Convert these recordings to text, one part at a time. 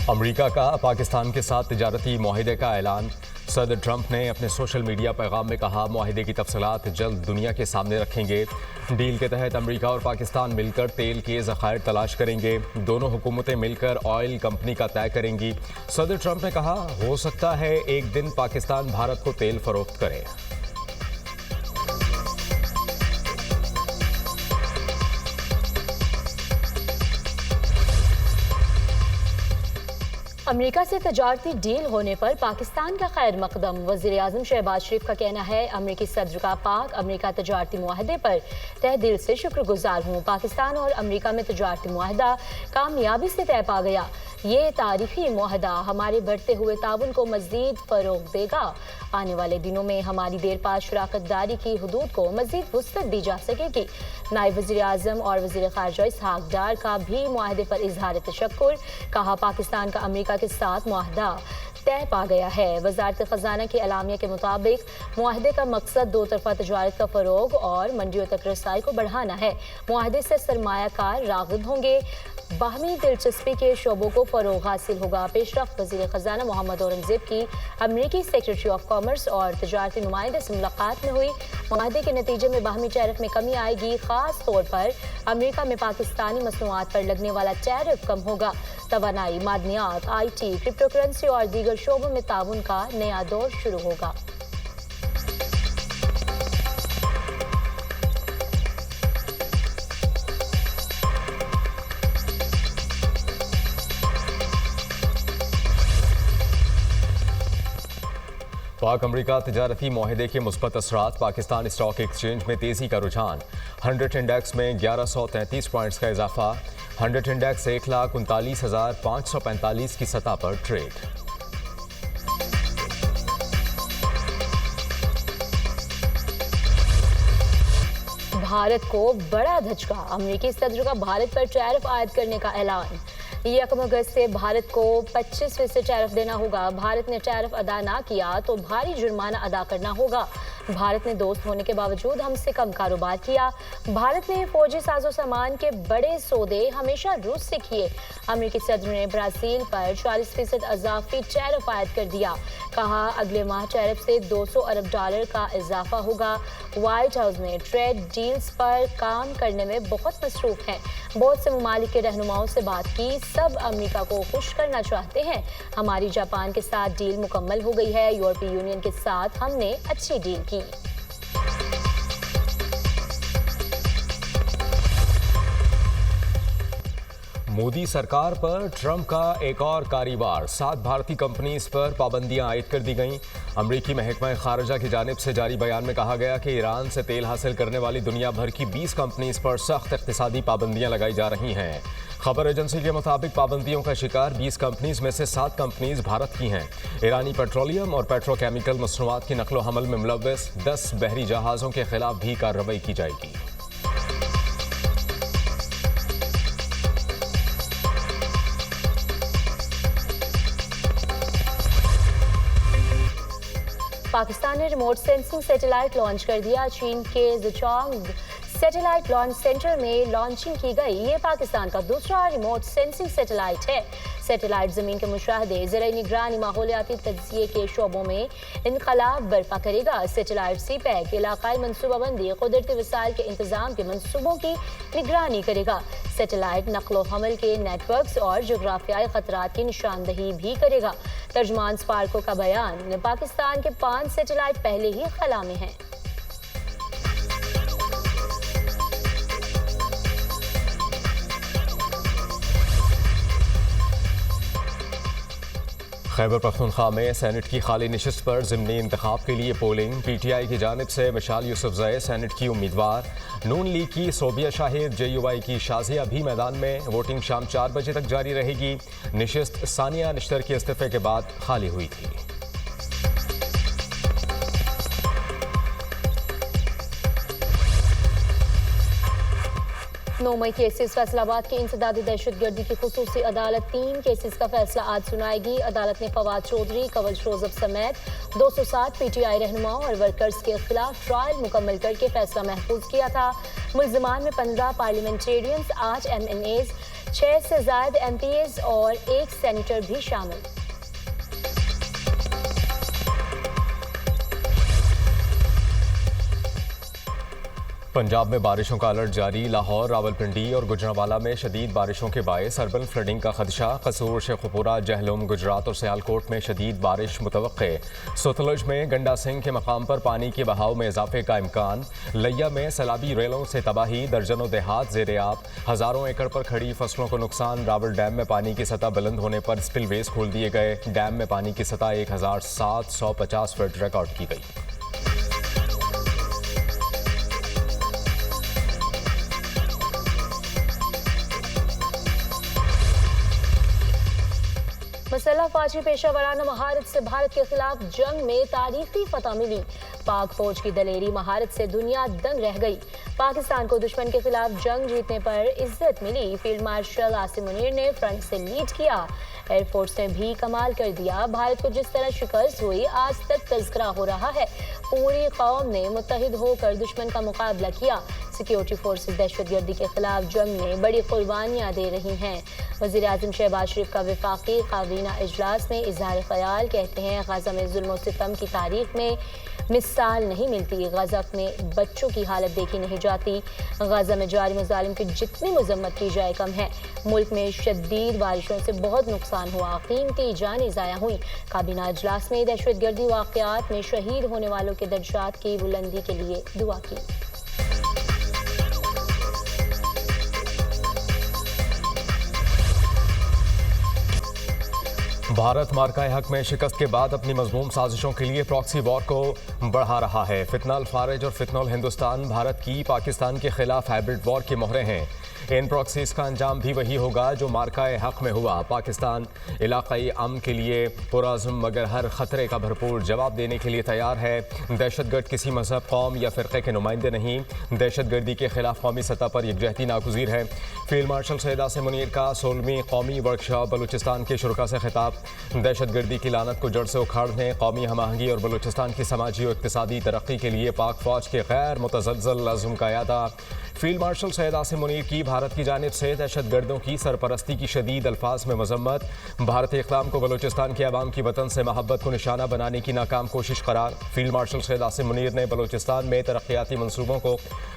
America का पाकिस्तान के साथ तिजारती मुआहदे का ऐलान। सदर ट्रंप ने अपने सोशल मीडिया पैगाम में कहा, मुआहदे की तफसीलात जल्द दुनिया के सामने रखेंगे। डील के तहत अमेरिका और पाकिस्तान मिलकर तेल के ज़खायर तलाश करेंगे। दोनों हुकूमतें मिलकर ऑयल कंपनी का तय करेंगी। सदर ट्रंप ने कहा, हो सकता है एक दिन पाकिस्तान भारत को तेल फरोख्त करे। अमेरिका से तजारती डील होने पर पाकिस्तान का खैर मकदम। वज़ीर आज़म शहबाज शरीफ का कहना है, अमेरिकी सदर का पाक अमेरिका तजारती मुआहदे पर तहे दिल से शुक्रगुजार हूँ। पाकिस्तान और अमेरिका में तजारती मुआहदा कामयाबी से तय पा गया। ये तारीखी मुआहदा हमारे बढ़ते हुए ताउन को मज़ीद फ़रोग़ देगा। आने वाले दिनों में हमारी देर पास शराकतदारी की हदूद को मज़ीद वुसअत दी जा सकेगी। नायब वज़ीर आज़म और वज़ीर ख़ारजा इसहाक़ डार का भी मुआहदे पर इज़हार तशक्कुर। कहा, पाकिस्तान का अमेरिका के साथ मुआहदा तय पा गया है। वज़ारत ख़ज़ाना के एलामिया के मुताबिक मुआहदे का मकसद दो तरफ़ा तजारत का फ़रोग़ और मंडियों तक रसाई को बढ़ाना है। मुआहदे से सरमायाकार राग़िब होंगे, बाहमी दिलचस्पी के शोबों को फ़रोग़ हासिल होगा। पेशरफ्त वज़ीर ख़ज़ाना मोहम्मद औरंगज़ेब की अमरीकी सेक्रेटरी ऑफ कॉमर्स और तजारती नुमाइंदे से मुलाकात में हुई। मुआहदे के नतीजे में बाहमी टैरिफ में कमी आएगी। ख़ास तौर पर अमेरिका में पाकिस्तानी मसनूआत पर लगने वाला टैरिफ कम होगा। तवानाई, मादनियात, IT, क्रिप्टो करेंसी और दीगर शोबों में ताउन का नया दौर शुरू होगा। पाक अमेरिका तिजारती मुआहदे के मुस्बत असरात। पाकिस्तान स्टॉक एक्सचेंज में तेजी का रुझान। 100 इंडेक्स में 1133 पॉइंट्स का इजाफा। 100 इंडेक्स 1,39,545 की सतह पर ट्रेड। भारत को बड़ा धचका। अमेरिकी सदर का भारत पर टैरिफ आयद करने का ऐलान। 1 अगस्त से भारत को 25% टैरिफ देना होगा। भारत ने टैरिफ अदा ना किया तो भारी जुर्माना अदा करना होगा। भारत ने दोस्त होने के बावजूद हमसे कम कारोबार किया। भारत ने फौजी साजो सामान के बड़े सौदे हमेशा रूस से किए। अमेरिकी सदर ने ब्राज़ील पर 40% अजाफी टैरिफ आयद कर दिया। कहा, अगले माह टैरिफ से $200 अरब का इजाफा होगा। व्हाइट हाउस में ट्रेड डील्स पर काम करने में बहुत मसरूफ हैं। बहुत से ममालिक के रहनुमाओं से बात की, सब अमेरिका को खुश करना चाहते हैं। हमारी जापान के साथ डील मुकम्मल हो गई है। यूरोपीय यूनियन के साथ हमने अच्छी डील की। मोदी सरकार पर ट्रंप का एक और कारीवार। 7 भारतीय कंपनीज पर पाबंदियां आयद कर दी गईं। अमरीकी महकमा खारजा की जानिब से जारी बयान में कहा गया कि ईरान से तेल हासिल करने वाली दुनिया भर की 20 कंपनीज पर सख्त इक़्तिसादी पाबंदियां लगाई जा रही हैं। खबर एजेंसी के मुताबिक पाबंदियों का शिकार 20 कंपनीज में से 7 कंपनीज भारत की हैं। ईरानी पेट्रोलियम और पेट्रोकेमिकल मसनूआत की नकलो हमल में मुलव्वस 10 बहरी जहाज़ों के खिलाफ भी कार्रवाई की जाएगी। पाकिस्तान ने रिमोट सेंसिंग सैटेलाइट लॉन्च कर दिया। चीन के ज़ुचांग सैटेलाइट लॉन्च सेंटर में लॉन्चिंग की गई। ये पाकिस्तान का दूसरा रिमोट सेंसिंग सैटेलाइट है। सैटेलाइट ज़मीन के मुशाहदे, ज़राई निगरानी, माहौलियाती तज्ज़िये के शोबों में इनकलाब बर्पा करेगा। सैटेलाइट CPEC इलाकाई मनसूबाबंदी, कुदरती वसाइल के इंतजाम के मनसूबों की निगरानी करेगा। सैटेलाइट नकलो हमल के नेटवर्क्स और जोग्राफियाई खतरात की निशानदही भी करेगा। तर्जमान स्पार्को का बयान, पाकिस्तान के 5 सैटेलाइट पहले ही खला में हैं। खैबर पख्तूनख्वा में सेनेट की खाली नशिस्त पर ज़िमनी इंतखाब के लिए पोलिंग। PTI की जानिब से मिशाल यूसुफज़ई सेनेट की उम्मीदवार। नून लीग की सोबिया शाहिद, JUI की शाजिया भी मैदान में। वोटिंग शाम 4 बजे तक जारी रहेगी। नशिस्त सानिया निश्तर के इस्तीफे के बाद खाली हुई थी। 9 मई केसेस। फैसलाबाद की इंसदादी दहशतगर्दी की खुसूसी अदालत 3 केसेस का फैसला आज सुनाएगी। अदालत ने फवाद चौधरी, कवल रोजब समेत 260 PTI रहनुमाओं और वर्कर्स के खिलाफ ट्रायल मुकम्मल करके फैसला महफूज किया था। मुल्जिमान में 15 पार्लियामेंटेरियंस, 8 MNAs, 6 से ज्यादा MPs और 1 सेनेटर भी शामिल। पंजाब में बारिशों का अलर्ट जारी। लाहौर, रावलपिंडी और गुजरांवाला में शदीद बारिशों के बायस अर्बन फ्लडिंग का खदशा। कसूर, शेखुपुरा, जहलुम, गुजरात और सियालकोट में शदीद बारिश मुतवक्के। सतलुज में गंडा सिंह के मकाम पर पानी के बहाव में इजाफे का इम्कान। लिया में सैलाबी रेलों से तबाही, दर्जनों देहात जेर आब। हज़ारों एकड़ पर खड़ी फसलों को नुकसान। रावल डैम में पानी की सतह बुलंद होने पर स्पिलवेज खोल दिए गए। डैम में पानी की सतह 1750 फीट रिकॉर्ड की गई। मसल्ह फौजी पेशा वराना महारत से भारत के खिलाफ जंग में तारीखी फतह मिली। पाक फौज की दलेरी महारत से दुनिया दंग रह गई। पाकिस्तान को दुश्मन के खिलाफ जंग जीतने पर इज्जत मिली। फील्ड मार्शल आसिम मुनीर ने फ्रंट से लीड किया। एयरफोर्स ने भी कमाल कर दिया। भारत को जिस तरह शिकस्त हुई आज तक तज़किरा हो रहा है। पूरी कौम ने मुत्तहिद होकर दुश्मन का मुकाबला किया। सिक्योरिटी फोर्सेस दहशतगर्दी के खिलाफ जंग में बड़ी कुर्बानियां दे रही हैं। वज़ीर आज़म शहबाज शरीफ का वफाकी काबीना इजलास में इजहार ख्याल। कहते हैं गजा में जुल्म सितम की तारीख में मिसाल नहीं मिलती। गजा में बच्चों की हालत देखी नहीं जाती। गजा में जारी मुजालिम की जितनी मजम्मत की जाए कम है। मुल्क में शदीद बारिशों से बहुत नुकसान हुआ। कीमती जानें ज़ाया हुई। काबीना इजलास में दहशतगर्दी वाक़यात में शहीद होने वालों के दर्जात की बुलंदी के लिए दुआ की। भारत मार्का हक में शिकस्त के बाद अपनी मजमूम साजिशों के लिए प्रॉक्सी वॉर को बढ़ा रहा है। फितनल फारज और फितनल हिंदुस्तान भारत की पाकिस्तान के खिलाफ हाइब्रिड वॉर की मोहरें हैं। इन प्रॉक्सीज का अंजाम भी वही होगा जो मार्का हक में हुआ। पाकिस्तान इलाकाई अमन के लिए पुरअज़्म मगर हर खतरे का भरपूर जवाब देने के लिए तैयार है। दहशतगर्द किसी मजहब, कौम या फ़िरक़े के नुमाइंदे नहीं। दहशतगर्दी के खिलाफ कौमी सतह पर यकजहती नागुज़ीर है। फील्ड मार्शल सैयद आसिम मुनीर का 16वीं कौमी वर्कशॉप बलूचिस्तान के शुरका से खिताब। दहशतगर्दी की लानत को जड़ से उखाड़ने, कौमी हमआहंगी और बलूचिस्तान की समाजी और इक़्तिसादी तरक्की के लिए पाक फ़ौज के गैर मुतज़ल्ज़ल अज़्म का यादा। फील्ड मार्शल सैयद आसिम मुनीर की भारत की जानिब से दहशतगर्दों की सरपरस्ती की शदीद अल्फाज में मजम्मत। भारतीय इक़लाम को बलूचिस्तान के अवाम की वतन से मोहब्बत को निशाना बनाने की नाकाम कोशिश करार। फील्ड मार्शल सैयद आसिम मुनीर ने बलूचिस्तान में तरक्याती मनसूबों को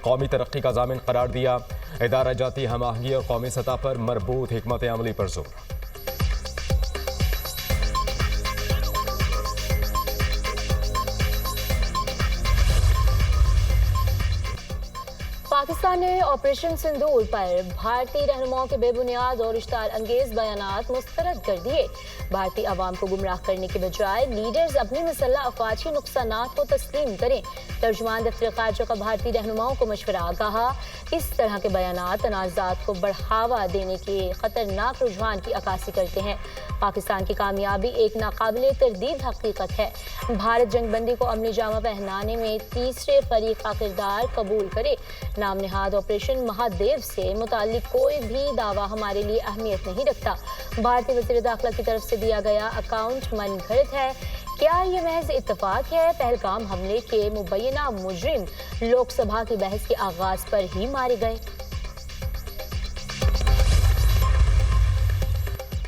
कौमी तरक्की का ज़ामिन करार दिया। इदारा जाती हमआहंगी और कौमी सतह पर मरबूत हिकमत अमली पर जोर। पाकिस्तान ने ऑपरेशन सिंदूर पर भारतीय रहनुमाओं के बेबुनियाद और इश्तार अंगेज बयानात मुस्तरद कर दिए। भारतीय अवाम को गुमराह करने के बजाय लीडर्स अपनी मुसल्लह अफवाज के नुकसानात को तस्लीम करें। तर्जुमान दफ्तर खारजा का भारतीय रहनुमाओं को मशवरा। कहा इस तरह के बयानात तनाज़ात को बढ़ावा देने के खतरनाक रुझान की अक्कासी करते हैं। पाकिस्तान की कामयाबी एक नाकाबिले तरदीद हकीकत है। भारत जंगबंदी को अमली जामा पहनाने में तीसरे फरीक का किरदार कबूल करे। नाम निहाद ऑपरेशन महादेव से मुताल्लिक कोई भी दावा हमारे लिए अहमियत नहीं रखता। भारतीय वज़ीर दाखिला की तरफ से दिया गया अकाउंट मनगढ़ंत है। क्या ये महज इत्तफाक है? पहलगाम हमले के मुबैना मुजरिम लोकसभा की बहस के आगाज पर ही मारे गए।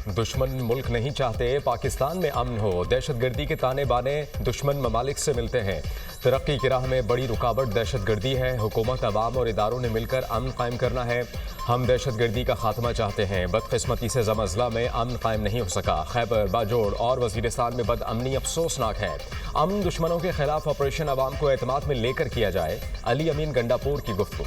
दुश्मन मुल्क नहीं चाहते पाकिस्तान में अमन हो। दहशतगर्दी के ताने बाने दुश्मन ममालिक से मिलते हैं। तरक्की की राह में बड़ी रुकावट दहशतगर्दी है। हुकूमत, अवाम और इदारों ने मिलकर अमन कायम करना है। हम दहशतगर्दी का खात्मा चाहते हैं। बदकिस्मती से ज़म-अज़ला में अमन कायम नहीं हो सका। खैबर, बाजोड़ और वज़ीरिस्तान में बदअमनी अफसोसनाक है। अमन दुश्मनों के खिलाफ ऑपरेशन अवाम को एतमाद में लेकर किया जाए। अली अमीन गंडापुर की गुफ्तगू।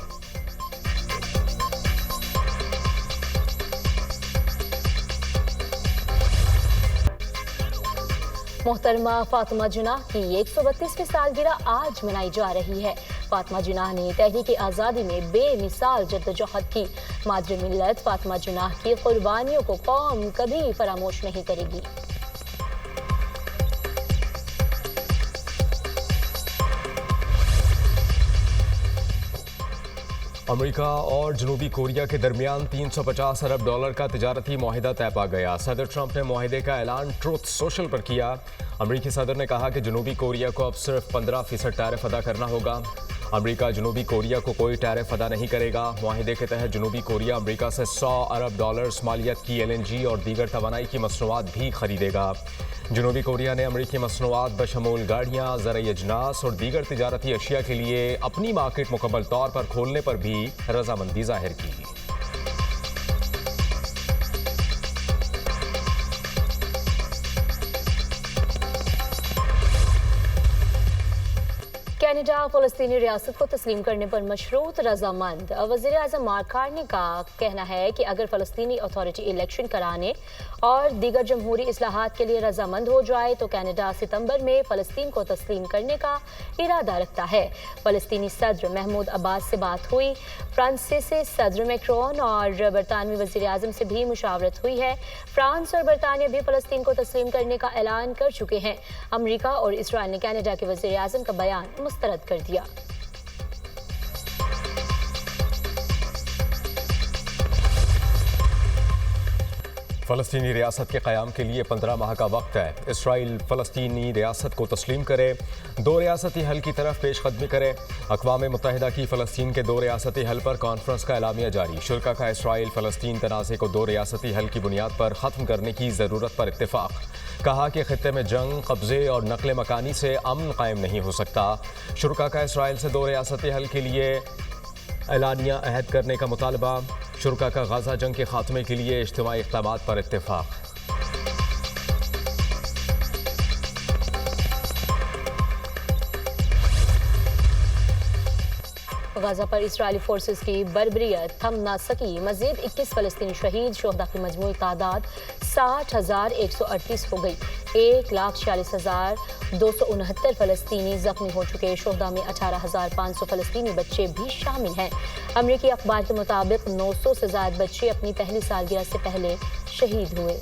मोहतरमा फातिमा जिन्नाह की 132वीं सालगिरह आज मनाई जा रही है। फातिमा जिन्नाह ने तहरीक आज़ादी में बेमिसाल जद्दोजहद की। मादर मिल्लत फातिमा जिन्नाह की कुर्बानियों को कौम कभी फरामोश नहीं करेगी। अमेरिका और जनूबी कोरिया के दरमियान $350 अरब का तिजारती मुआहिदा तय पा गया। सदर ट्रंप ने मुआहिदे का ऐलान ट्रुथ सोशल पर किया। अमेरिकी सदर ने कहा कि जनूबी कोरिया को अब सिर्फ 15% टैरिफ अदा करना होगा। अमेरिका जनूबी कोरिया को कोई टैरिफ अदा नहीं करेगा। मुआहिदे के तहत जनूबी कोरिया अमेरिका से $100 अरब मालियत की LNG और दीगर तवानाई की मसनूआत भी खरीदेगा। जनूबी कोरिया ने अमेरिकी मसनूआत बशमूल गाड़ियाँ, ज़रई अजनास और दीगर तिजारती अशिया के लिए अपनी मार्केट मुकम्मल तौर पर खोलने पर भी रजामंदी जाहिर की। कनाडा फ़लस्तीनी रियासत को तस्लीम करने पर मशरूत रजामंद। वज़ीर आज़म मार्क कार्नी का कहना है कि अगर फ़लस्तीनी अथॉरिटी इलेक्शन कराने और दीगर जमहूरी इस्लाहात के लिए रजामंद हो जाए तो कनाडा सितंबर में फ़लस्तीन को तस्लीम करने का इरादा रखता है। फ़लस्तीनी सदर महमूद अब्बास से बात हुई। फ्रांसीसी सदर मैक्रोन और बरतानवी वज़ीर आज़म से भी मुशावरत हुई है। फ्रांस और बरतानिया भी फ़लस्तीन को तस्लीम करने का ऐलान कर चुके हैं। अमरीका और इसराइल ने कनाडा के वज़ीर आज़म का बयान मुस्तरद कर दिया। फ़लस्तीनी रियासत के क़याम के लिए 15 माह का वक्त है। इसराइल फ़लस्तीनी रियासत को तस्लीम करे, 2 रियासती हल की तरफ पेशकदमी करे। अक़वाम मुत्तहिदा की फ़लस्तीन के 2 रियासती हल पर कॉन्फ्रेंस का एलामिया जारी। शुरका का इसराइल फ़लस्तीन तनाज़े को 2 रियासती हल की बुनियाद पर ख़त्म करने की ज़रूरत पर इत्तेफ़ाक़। कहा कि ख़ित्ते में जंग, कब्ज़े और नक़ल मकानी से अमन कायम नहीं हो सकता। शुरका का इसराइल से 2 रियासती हल के लिए एलानिया अहद करने का मुतालबा। शुरका का गाज़ा जंग के खात्मे के लिए इज्तिमाई इक़दामात पर इत्तेफ़ाक़। गाज़ा पर इस्राएली फोर्सेस की बर्बरियत थम ना सकी। मज़ीद 21 फ़लस्तीनी शहीद, शोहदा की मजमूई तादाद 60,138 हो गई। 1,46,269 फ़लस्तीनी ज़ख्मी हो चुके। शोहदा में 18,500 फ़लस्तीनी बच्चे भी शामिल हैं। अमरीकी अखबार के मुताबिक 900 से ज़ायद बच्चे अपनी पहली सालगिरह से पहले शहीद हुए।